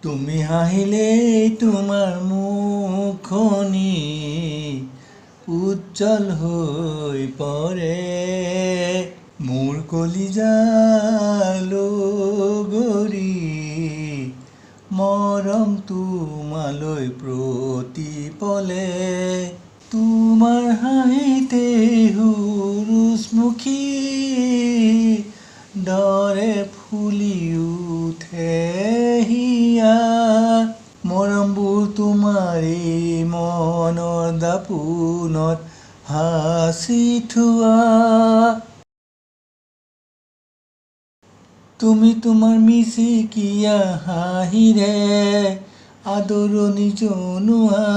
তুমি হাহিলে তোমাৰ মুখনি উজ্জ্বল হৈ পৰে মোৰ কলিজা লগৰী মৰম তোমালৈ প্ৰতিপলে তোমাৰ হাঁহিতে হুৰুচমুখী দৰে ফুলি উঠে হিয়া মৰমবোৰ তোমাৰে মনৰ দাপোনত সাঁচি থোৱা তুমি তোমাৰ মিচিকিয়া হাঁহিৰে আদৰণি জনোৱা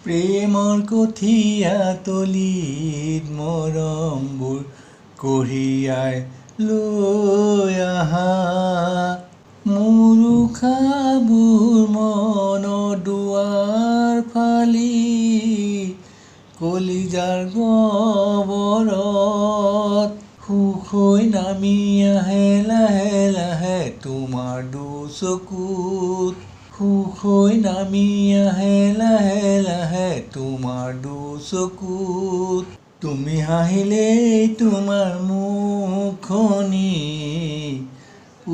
প্ৰেমৰ কঠীয়া তলিত মৰমবোৰ কঢ়িয়াই লৈ আহা মোৰ উশাবোৰ মনৰ দুৱাৰ ফালি কলিজাৰ গহ্বৰত সুখ হৈ নামি আহে লাহে লাহে তোমাৰ দুচকুত সুখ হৈ নামি আহে লাহে লাহে তোমাৰ দুচকুত তুমি হাঁহিলে তোমাৰ মুখনি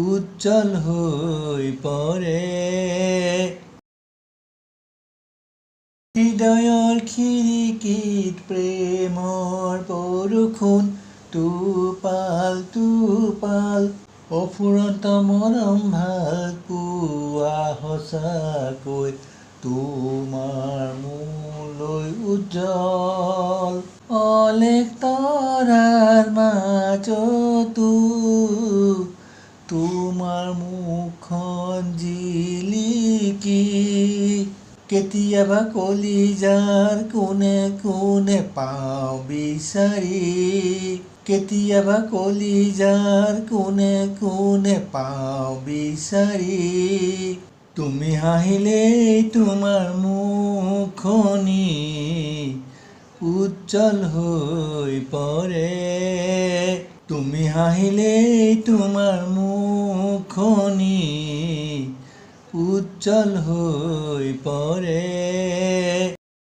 উজ্জ্বল হৈ পৰে হৃদয়ৰ খিৰিকীত প্ৰেমৰ বৰষুণ টোপাল টোপাল অফুৰন্ত মৰম ভাল পোৱা সঁচাকৈ তোমাৰ মোলৈ উজ্জ্বল অলেখ তৰাৰ মাজতো তোমাৰ মুখখন জিলিকি কেতিয়াবা কলিজাৰ কোণে কোণে পাওঁ বিচাৰি কেতিয়াবা কলিজাৰ কোণে কোণে পাওঁ বিচাৰি তুমি হাঁহিলে তোমাৰ মুখনি উজ্জ্বল হৈ পৰে তুমি হাঁহিলে তোমাৰ মুখনি উজ্জ্বল হৈ পৰে